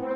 तो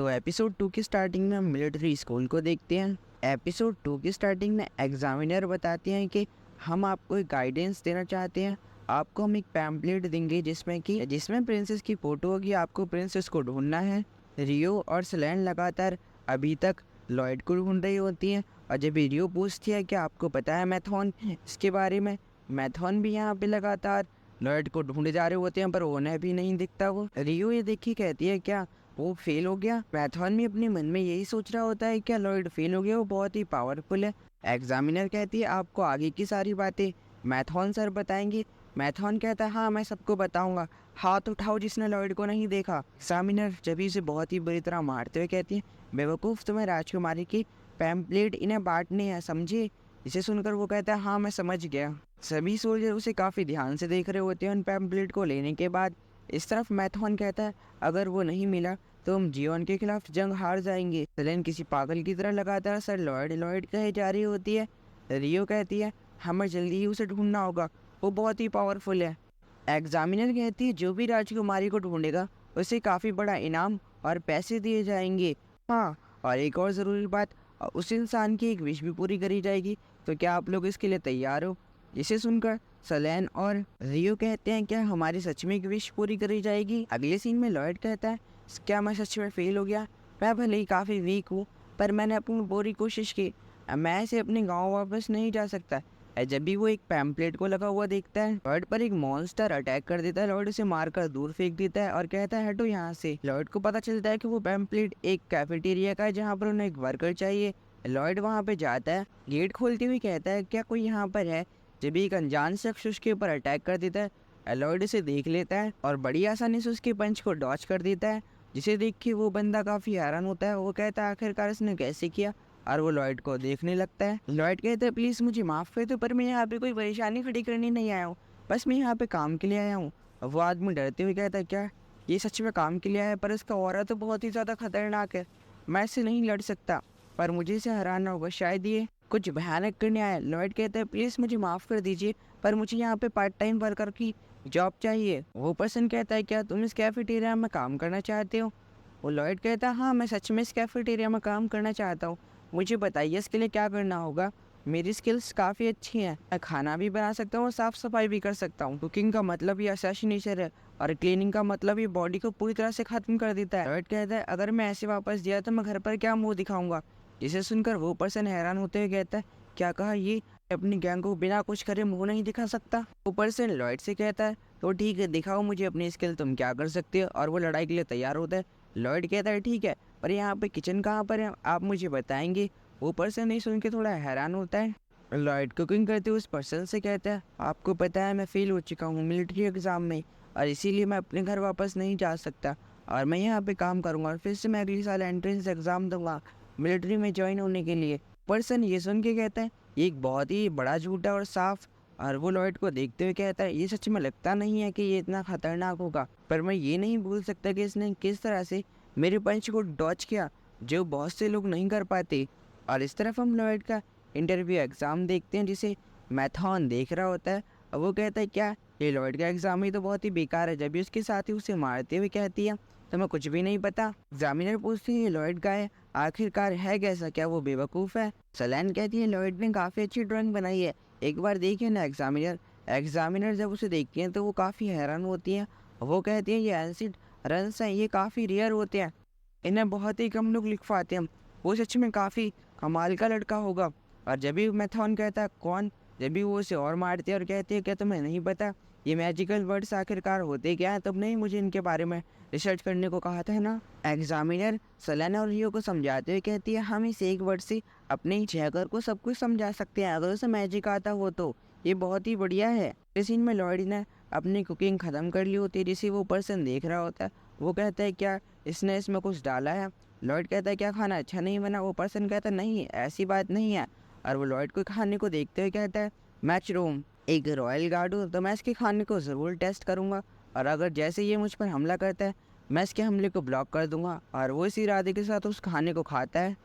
एपिसोड 2 की स्टार्टिंग में हम मिलिट्री स्कूल को देखते हैं। एपिसोड 2 की स्टार्टिंग में एग्जामिनर बताते हैं कि हम आपको एक गाइडेंस देना चाहते हैं। आपको हम एक पैम्पलेट देंगे जिसमें प्रिंसेस की फ़ोटो होगी। आपको प्रिंसेस को ढूंढना है। रियो और सेलेन लगातार अभी तक लॉयड को ढूंढ रही होती हैं और जब रियो पूछती है कि आपको पता है मैथॉन इसके बारे में, मैथॉन भी यहाँ पे लगातार लॉयड को ढूंढे जा रहे होते हैं पर उन्हें भी नहीं दिखता। वो रियो ये देखी कहती है क्या वो फेल हो गया। मैथॉन भी अपने मन में यही सोच रहा होता है क्या लॉयड फेल हो गया, वो बहुत ही पावरफुल है। एग्जामिनर कहती है आपको आगे की सारी बातें मैथॉन सर बताएंगे। मैथॉन कहता है हाँ मैं सबको बताऊंगा, हाथ उठाओ जिसने लॉयड को नहीं देखा। एग्जामिनर जब से बहुत ही बुरी तरह मारते हुए कहती है बेवकूफ़, तुम्हें राजकुमारी की पैम्पलेट इन्हें बांटने हैं, समझे। इसे सुनकर वो कहता है हाँ मैं समझ गया। सभी सोल्जर उसे काफ़ी ध्यान से देख रहे होते हैं उन पैम्पलेट को लेने के बाद। इस तरफ मैथॉन कहता है अगर वो नहीं मिला तो हम जियोन के खिलाफ जंग हार जाएंगे। सेलेन किसी पागल की तरह लगातार सर लॉयड लॉयड कहे जा रही होती है। रियो कहती है हमें जल्दी ही उसे ढूंढना होगा, वो बहुत ही पावरफुल है। एग्जामिनर कहती है जो भी राजकुमारी को ढूंढेगा उसे काफ़ी बड़ा इनाम और पैसे दिए जाएंगे। हाँ, और एक और ज़रूरी बात, उस इंसान की एक विश भी पूरी करी जाएगी। तो क्या आप लोग इसके लिए तैयार हो। इसे सुनकर सेलेन और रियो कहते हैं क्या हमारी सच में एक विश पूरी करी जाएगी। अगले सीन में लॉयड कहता है क्या मैं सच में फेल हो गया। मैं भले ही काफ़ी वीक हूँ पर मैंने अपनी पूरी कोशिश की। मैं ऐसे अपने गांव वापस नहीं जा सकता। जब भी वो एक पैम्पलेट को लगा हुआ देखता है लॉयड पर एक मॉन्स्टर अटैक कर देता है। लॉयड उसे मारकर दूर फेंक देता है और कहता है हटो यहाँ से। लॉयड को पता चलता है कि वो पैम्पलेट एक कैफेटेरिया का है जहाँ पर उन्हें एक वर्कर चाहिए। लॉयड वहाँ पे जाता है, गेट खोलते हुए कहता है क्या कोई यहाँ पर है। जब एक अनजान शख्स उसके ऊपर अटैक कर देता है लॉयड उसे देख लेता है और बड़ी आसानी से उसके पंच को डॉच कर देता है, जिसे देख के वो बंदा काफ़ी हैरान होता है। वो कहता है आखिरकार इसने कैसे किया और वो लॉयड को देखने लगता है। लॉयड कहता है प्लीज़ मुझे माफ़ कर दो पर मैं यहाँ पे कोई परेशानी खड़ी करने नहीं आया हूँ, बस मैं यहाँ पे काम के लिए आया हूँ। वो आदमी डरते हुए कहता है क्या ये सच में काम के लिए आया है, पर इसका ऑरा तो बहुत ही ज़्यादा खतरनाक है, मैं इससे नहीं लड़ सकता, पर मुझे इसे हराना होगा, शायद ये कुछ भयानक करने आया। लॉयड कहता है प्लीज़ मुझे माफ़ कर दीजिए पर मुझे यहाँ पे पार्ट टाइम वर्कर की जॉब चाहिए। वो पर्सन कहता है क्या तुम इस कैफेटेरिया में काम करना चाहते हो। वो लॉयड कहता है हाँ मैं सच में इस कैफेटेरिया में काम करना चाहता हूँ, मुझे बताइए इसके लिए क्या करना होगा। मेरी स्किल्स काफ़ी अच्छी हैं, मैं खाना भी बना सकता हूँ और साफ़ सफाई भी कर सकता हूँ। कुकिंग का मतलब ये असैसिनेशन है और क्लीनिंग का मतलब ये बॉडी को पूरी तरह से ख़त्म कर देता है। लॉयड कहता है अगर मैं ऐसे वापस दिया तो मैं घर पर क्या मुँह दिखाऊंगा। जिसे सुनकर वो पर्सन हैरान होते हुए कहता है क्या कहा ये, अपनी गैंग को बिना कुछ करे मुंह नहीं दिखा सकता। वो पर्सन लॉयड से कहता है तो ठीक है दिखाओ मुझे अपनी स्किल, तुम क्या कर सकते हो, और वो लड़ाई के लिए तैयार होता है। लॉयड कहता है ठीक है पर यहाँ पे किचन कहाँ पर है आप मुझे बताएंगे। वो पर्सन नहीं सुन के थोड़ा हैरान होता है। लॉयड कुकिंग करते हुए उस पर्सन से कहता है आपको पता है मैं फेल हो चुका हूँ मिलिट्री एग्ज़ाम में और इसीलिए मैं अपने घर वापस नहीं जा सकता और मैं यहाँ पे काम करूँगा और फिर से मैं अगले साल एंट्रेंस एग्ज़ाम दूंगा मिलिट्री में ज्वाइन होने के लिए। पर्सन ये सुन के कहता है ये एक बहुत ही बड़ा झूठ है और साफ। और वो लॉयड को देखते हुए कहता है ये सच में लगता नहीं है कि ये इतना खतरनाक होगा, पर मैं ये नहीं भूल सकता कि इसने किस तरह से मेरे पंच को डॉच किया जो बहुत से लोग नहीं कर पाते। और इस तरफ हम लॉयड का इंटरव्यू एग्ज़ाम देखते हैं जिसे मैथॉन देख रहा होता है और वो कहता है क्या ये लॉयड का एग्ज़ाम ही तो बहुत ही बेकार है। जब भी उसके साथी उसे मारते हुए कहती है तो मैं कुछ भी नहीं पता। एग्जामिनर पूछती है ये लॉयड का है आखिरकार है कैसा, क्या वो बेवकूफ़ है। सेलेन कहती है लॉयड ने काफ़ी अच्छी ड्राइंग बनाई है, एक बार देखिए ना एग्जामिनर। एग्जामिनर जब उसे देखती हैं तो वो काफ़ी हैरान होती हैं। वो कहती हैं ये एसिड रन्स हैं, ये काफ़ी रेयर होते हैं, इन्हें बहुत ही कम लोग लिख पाते हैं, वो सच में काफ़ी कमाल का लड़का होगा। और जब भी मैथॉन कहता है कौन, जब भी वो उसे और मारते हैं और कहते हैं क्या तुम्हें नहीं पता ये मैजिकल वर्ड्स आखिरकार होते क्या हैं, तुमने ही मुझे इनके बारे में रिसर्च करने को कहा था ना। एग्जामिनर सेलेना और रियो को समझाते हुए कहती है हम इस एक वर्ड से अपने जैगर को सब कुछ समझा सकते हैं, अगर उसे मैजिक आता हो तो ये बहुत ही बढ़िया है। इस सीन में लॉयड ने अपनी कुकिंग ख़त्म कर ली होती है जिसे वो पर्सन देख रहा होता है। वो कहता है क्या इसने इसमें कुछ डाला है। लॉयड कहता है क्या खाना अच्छा नहीं बना। वो पर्सन कहता है नहीं ऐसी बात नहीं है। और वो लॉयड को खाने को देखते हुए कहता है मैच रूम एक रॉयल गार्ड हूँ तो मैं इसके खाने को ज़रूर टेस्ट करूँगा और अगर जैसे ये मुझ पर हमला करता है मैं इसके हमले को ब्लॉक कर दूंगा। और वो इसी इरादे के साथ उस खाने को खाता है।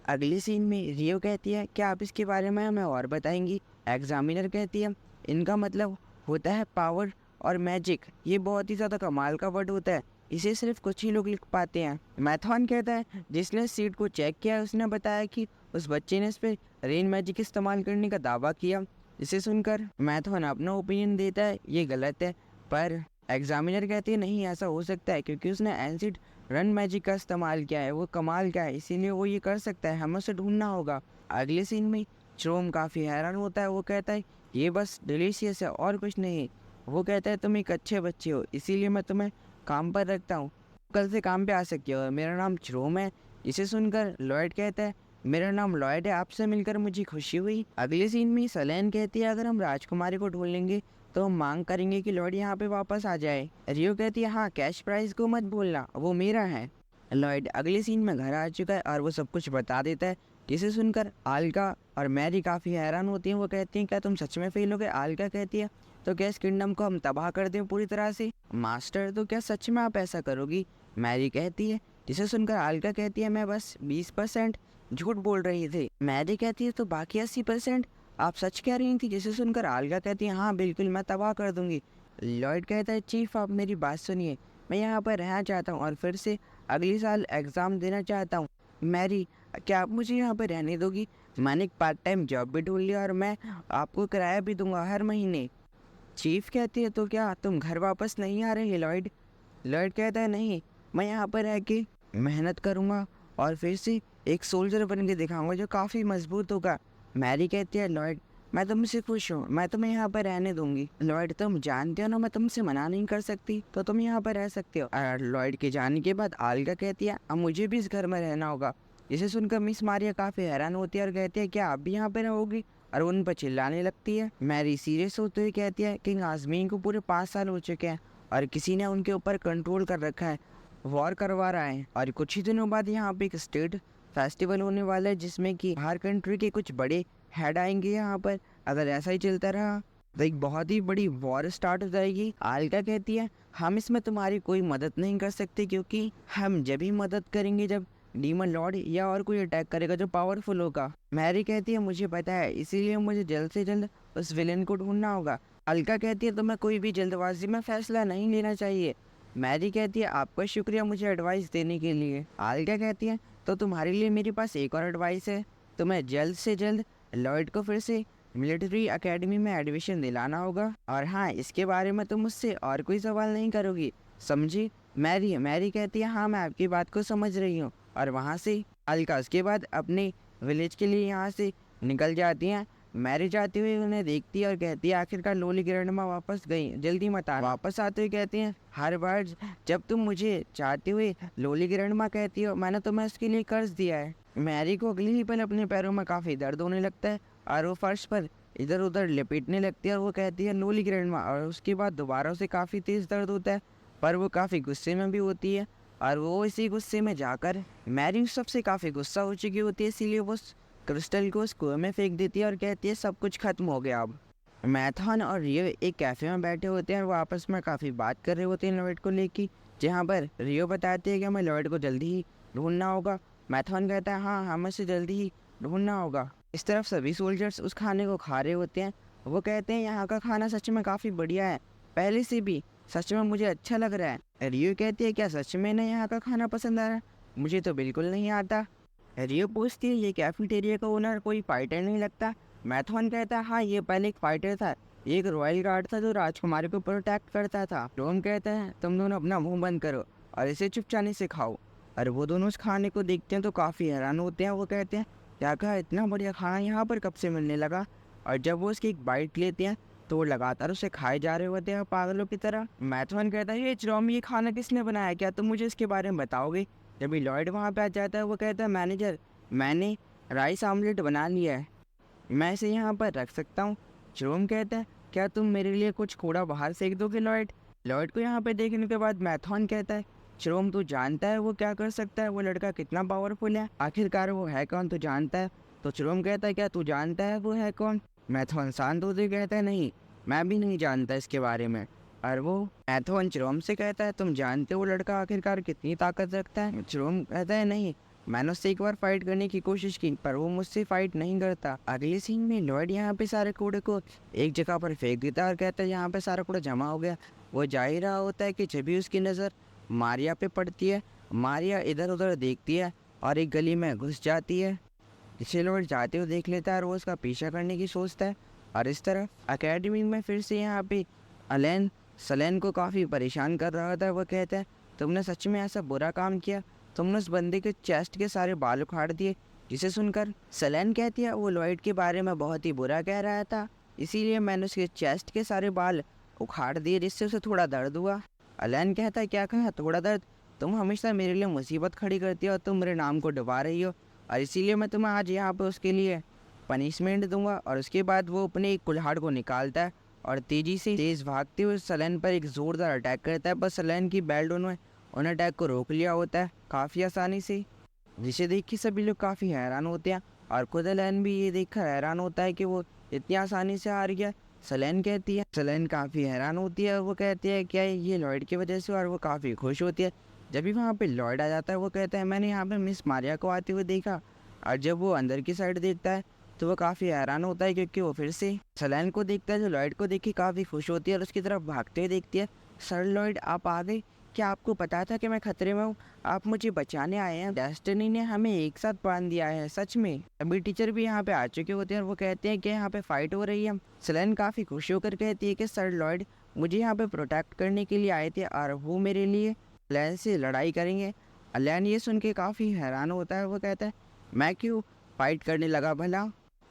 अगली सीन में रियो कहती है क्या आप इसके बारे में हमें और बताएंगी। एग्जामिनर कहती है इनका मतलब होता है पावर और मैजिक। ये बहुत ही ज़्यादा कमाल का वर्ड होता है, इसे सिर्फ कुछ ही लोग लिख पाते हैं। मैथॉन कहता है जिसने सीट को चेक किया उसने बताया कि उस बच्चे ने इस पर रेन मैजिक इस्तेमाल करने का दावा किया। इसे सुनकर मैथॉन अपना ओपिनियन देता है ये गलत है, पर एग्जामिनर कहते हैं नहीं ऐसा हो सकता है क्योंकि उसने एसिड रन मैजिक का इस्तेमाल किया है, वो कमाल का है इसीलिए वो ये कर सकता है, हमें उसे ढूंढना होगा। अगले सीन में श्रोम काफ़ी हैरान होता है, वो कहता है ये बस डिलीशियस है और कुछ नहीं। वो कहता है तुम एक अच्छे बच्चे हो इसीलिए मैं तुम्हें काम पर रखता हूँ, कल से काम पे आ सकते हो, मेरा नाम श्रोम है। इसे सुनकर लॉयड कहता है मेरा नाम लॉयड है, आपसे मिलकर मुझे खुशी हुई। अगले सीन में सलेन कहती है अगर हम राजकुमारी को ढूंढ लेंगे तो हम मांग करेंगे कि लॉयड यहाँ पे वापस आ जाए। रियो कहती है हाँ कैश प्राइस को मत भूलना वो मेरा है। लॉयड अगले सीन में घर आ चुका है और वो सब कुछ बता देता है, जिसे सुनकर आल्का और मैरी काफ़ी हैरान होती हैं। वो कहती हैं क्या तुम सच में फेल हो गए। आल्का कहती है तो क्या इस किंगडम को हम तबाह कर दें पूरी तरह से। मास्टर तो क्या सच में आप ऐसा करोगी। मैरी कहती है, जिसे सुनकर आल्का कहती है मैं बस 20% झूठ बोल रही थी। मैरी कहती है तो बाकी 80% आप सच कह रही थी। जिसे सुनकर आल्का कहती है हाँ बिल्कुल मैं तबाह कर दूंगी। लॉयड कहता है चीफ आप मेरी बात सुनिए, मैं यहाँ पर रहना चाहता हूँ और फिर से अगले साल एग्ज़ाम देना चाहता हूँ। मैरी क्या आप मुझे यहाँ पर रहने दोगी। मैंने एक पार्ट टाइम जॉब भी ढूंढ लिया और मैं आपको किराया भी दूंगा हर महीने। चीफ कहती है तो क्या तुम घर वापस नहीं आ रहे लॉयड। लॉयड कहता है नहीं, मैं यहाँ पर रह के मेहनत करूँगा और फिर से एक सोल्जर बन के दिखाऊंगा जो काफ़ी मजबूत होगा। मैरी कहती है लॉयड मैं तुमसे खुश हूँ, मैं तुम्हें यहाँ पर रहने दूंगी। लॉयड तुम जानते हो ना मैं तुमसे मना नहीं कर सकती, तो तुम यहाँ पर रह सकते हो। और लॉयड के जाने के बाद आल्का कहती है अब मुझे भी इस घर में रहना होगा। इसे सुनकर मिस मारिया काफ़ी हैरान होती है और कहती है क्या आप भी यहाँ पर रहोगी, और उन पर चिल्लाने लगती है। मैरी सीरियस होते हुए कहती है किंग आज़मीन को पूरे 5 साल हो चुके हैं और किसी ने उनके ऊपर कंट्रोल कर रखा है, वॉर करवा रहा है। और कुछ ही दिनों बाद यहाँ पे एक स्टेट फेस्टिवल होने वाला है जिसमें कि हर कंट्री के कुछ बड़े हेड आएंगे यहाँ पर। अगर ऐसा ही चलता रहा तो एक बहुत ही बड़ी वॉर स्टार्ट हो जाएगी। आल्का कहती है हम इसमें तुम्हारी कोई मदद नहीं कर सकते क्योंकि हम जब ही मदद करेंगे जब डीमन लॉर्ड या और कोई अटैक करेगा जो पावरफुल होगा। मैरी कहती है मुझे पता है इसीलिए मुझे जल्द से जल्द उस विलेन को ढूंढना होगा। अलका कहती है तुम्हें कोई भी जल्दबाजी में फैसला नहीं लेना चाहिए। मैरी कहती है आपका शुक्रिया मुझे एडवाइस देने के लिए। अलका कहती है तो तुम्हारे लिए मेरे पास एक और एडवाइस है, तुम्हें जल्द से जल्द लॉयड को फिर से मिलिट्री एकेडमी में एडमिशन दिलाना होगा, और हाँ इसके बारे में तुम मुझसे और कोई सवाल नहीं करोगी, समझी। मैरी कहती है हाँ मैं आपकी बात को समझ रही हूँ। और वहाँ से अलका उसके बाद अपने विलेज के लिए यहाँ से निकल जाती हैं। मैरी जाती हुई उन्हें देखती है और कहती है आखिरकार लोली ग्रैंडमा वापस गई, जल्दी मत आना। वापस आते हुए कहती हैं हर बार जब तुम मुझे चाहते हुए लोली ग्रैंडमा कहती हो मैंने तुम्हें उसके लिए कर्ज दिया है। मैरी को अगली ही पल अपने पैरों में काफ़ी दर्द होने लगता है और वो फर्श पर इधर उधर लपेटने लगती है और वो कहती है लोली ग्रैंडमा, और उसके बाद दोबारा उसे काफ़ी तेज़ दर्द होता है, पर वो काफ़ी गुस्से में भी होती है और वो इसी गुस्से में जाकर मैरी सबसे काफ़ी गुस्सा हो चुकी होती है, इसीलिए वो क्रिस्टल को उस कुएं में फेंक देती है और कहती है सब कुछ खत्म हो गया अब। मैथॉन और रियो एक कैफ़े में बैठे होते हैं और वो आपस में काफ़ी बात कर रहे होते हैं लॉयड को लेकर, जहाँ पर रियो बताते हैं कि हमें लॉयड को जल्दी ही ढूंढना होगा। मैथॉन कहता है हाँ हमें उसे जल्दी ही ढूंढना होगा। इस तरफ सभी सोल्जर्स उस खाने को खा रहे होते हैं। वो कहते हैं यहाँ का खाना सच में काफ़ी बढ़िया है, पहले से भी सच में मुझे अच्छा लग रहा है। रियो कहती है क्या सच में ना यहाँ का खाना पसंद आ रहा है, मुझे तो बिल्कुल नहीं आता। रियो पूछती है ये कैफेटेरिया का ओनर कोई फाइटर नहीं लगता। मैथॉन कहता है हाँ ये पहले एक फाइटर था, एक रॉयल गार्ड था जो राजकुमारी को प्रोटेक्ट करता था। टॉम कहता है तुम दोनों अपना मुंह बंद करो और इसे चुपचाने से खाओ। और वो दोनों उस खाने को देखते हैं तो काफ़ी हैरान होते हैं। वो कहते हैं क्या कहा इतना बढ़िया खाना यहाँ पर कब से मिलने लगा। और जब वो उसकी एक बाइट लेते हैं तो वो लगातार उसे खाए जा रहे होते हैं पागलों की तरह। मैथॉन कहता है ये चिरोम ये खाना किसने बनाया, क्या तुम मुझे इसके बारे में बताओगे। जब लॉयड वहाँ पे आ जाता है वो कहता है मैनेजर मैंने राइस आमलेट बना लिया है, मैं इसे यहाँ पर रख सकता हूँ। चिरोम कहता है क्या तुम मेरे लिए कुछ कूड़ा बाहर फेंक दोगे लॉयड। लॉयड को यहाँ पे देखने के बाद मैथॉन कहता है चिरोम तू जानता है वो क्या कर सकता है, वो लड़का कितना पावरफुल है, आखिरकार वो है कौन तू जानता है। तो चिरोम कहता है क्या तू जानता है वो है कौन। मैथॉन शांत होते कहता है नहीं मैं भी नहीं जानता इसके बारे में। और वो मैथॉन चिरोम से कहता है तुम जानते हो वो लड़का आखिरकार कितनी ताकत रखता है। चिरोम कहता है नहीं मैंने उससे एक बार फाइट करने की कोशिश की पर वो मुझसे फाइट नहीं करता। अगले सीन में लॉयड यहाँ पे सारे कूड़े को एक जगह पर फेंक देता है और कहता है यहाँ पे सारा कूड़ा जमा हो गया। वो जा ही रहा होता है कि जब भी उसकी नज़र मारिया पे पड़ती है। मारिया इधर उधर देखती है और एक गली में घुस जाती है, जिसे लॉयड जाते हुए देख लेता है और वो उसका पीछा करने की सोचता है। और इस तरफ अकेडमी में फिर से यहाँ पे अलेन सलेन को काफ़ी परेशान कर रहा था। वो कहता है तुमने सच में ऐसा बुरा काम किया, तुमने उस बंदे के चेस्ट के सारे बाल उखाड़ दिए। जिसे सुनकर सलेन कहती है वो लॉयड के बारे में बहुत ही बुरा कह रहा था, इसीलिए मैंने उसके चेस्ट के सारे बाल उखाड़ दिए जिससे उसे थोड़ा दर्द हुआ। अलेन कहता है क्या कहा थोड़ा दर्द, तुम हमेशा मेरे लिए मुसीबत खड़ी करती हो और तुम मेरे नाम को डुबा रही हो, और इसीलिए मैं तुम्हें आज यहाँ पर उसके लिए पनिशमेंट दूंगा। और उसके बाद वो अपने एक कुल्हाड़ को निकालता है और तेज़ी से तेज़ भागते हुए सलेन पर एक ज़ोरदार अटैक करता है। पर सलेन की बेल्ट उन अटैक को रोक लिया होता है काफ़ी आसानी से, जिसे देख के सभी लोग काफ़ी हैरान होते हैं। और खुद सलेन भी ये देखकर हैरान होता है कि वो इतनी आसानी से हार गया। सलेन काफ़ी हैरान होती है और वो कहती है क्या ये लॉयड की वजह से, और वो काफ़ी खुश होती है। जब भी वहाँ पे लॉयड आ जाता है वो कहता है मैंने यहाँ पे मिस मारिया को आते हुए देखा। और जब वो अंदर की साइड देखता है तो वो काफ़ी हैरान होता है क्योंकि वो फिर से सलेन को देखता है जो लॉयड को देख के काफ़ी खुश होती है और उसकी तरफ भागते हुए देखती है। सर लॉयड आप आ गए, क्या आपको पता था कि मैं खतरे में हूँ? आप मुझे बचाने आए हैं। डेस्टिनी ने हमें एक साथ बांध दिया है सच में। अभी टीचर भी यहाँ पे आ चुके होते हैं और वो कहते हैं कि यहाँ पे फाइट हो रही है। सलेन काफ़ी खुश होकर कहती है कि सर लॉयड मुझे यहाँ पे प्रोटेक्ट करने के लिए आए थे और वो मेरे लिए अलेन से लड़ाई करेंगे। अलेन ये सुन के काफ़ी हैरान होता है। वो कहता है मैं क्यों फाइट करने लगा भला।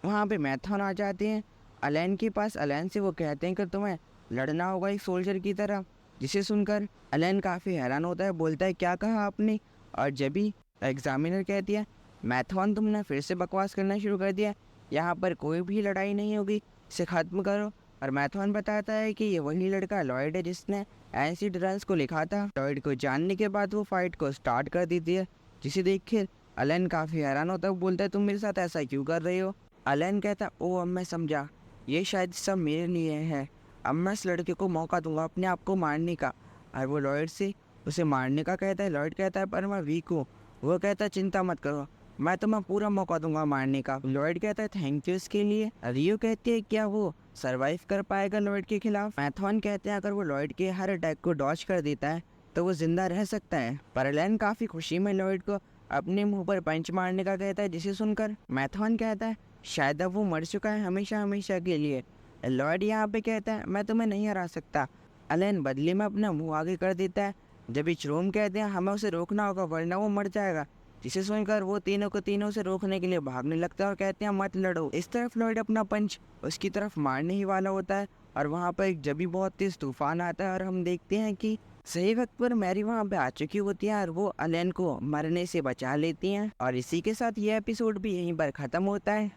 वहाँ पे मैथन आ जाते हैं अलेन के पास। अलेन से वो कहते हैं कि तुम्हें लड़ना होगा एक सोल्जर की तरह, जिसे सुनकर अलेन काफ़ी हैरान होता है, बोलता है क्या कहा आपने। और जब भी एग्जामिनर कहती है मैथन तुमने फिर से बकवास करना शुरू कर दिया, यहाँ पर कोई भी लड़ाई नहीं होगी, इसे ख़त्म करो। और मैथन बताता है कि ये वही लड़का लॉयड है जिसने एसिड रन्स को लिखा था। लॉयड को जानने के बाद वो फाइट को स्टार्ट कर देती है, जिसे देख कर अलेन काफ़ी हैरान होता है। वो बोलता है तुम मेरे साथ ऐसा क्यों कर रहे हो। अलेन कहता है ओ अब मैं समझा, ये शायद सब मेरे लिए है, अब मैं इस लड़के को मौका दूंगा अपने आप को मारने का। और वो लॉयड से उसे मारने का कहता है। लॉयड कहता है पर मैं वीक हूँ। वो कहता है चिंता मत करो, मैं तुम्हें पूरा मौका दूंगा मारने का। लॉयड कहता है थैंक यू इसके लिए। रियो कहती है क्या वो सरवाइव कर पाएगा लॉयड के खिलाफ। मैथन कहते हैं अगर वो लॉयड के हर अटैक को डॉज कर देता है तो वो जिंदा रह सकता है। पर अलेन काफ़ी खुशी में लॉयड को अपने मुंह पर पंच मारने का कहता है, जिसे सुनकर मैथन कहता है शायद अब वो मर चुका है हमेशा हमेशा के लिए। लॉयड यहाँ पे कहता है मैं तुम्हें नहीं हरा सकता। अलेन बदले में अपना मुंह आगे कर देता है। जब इचरोम कहते हैं हमें उसे रोकना होगा वरना वो मर जाएगा, जिसे सुनकर वो तीनों से रोकने के लिए भागने लगता है और कहते हैं मत लड़ो। इस तरफ लॉयड अपना पंच उसकी तरफ मारने ही वाला होता है और वहाँ पर एक जभी बहुत तेज तूफान आता है और हम देखते हैं कि सही वक्त पर मैरी वहाँ पे आ चुकी होती है और वो अलेन को मरने से बचा लेती हैं। और इसी के साथ ये एपिसोड भी यहीं पर ख़त्म होता है।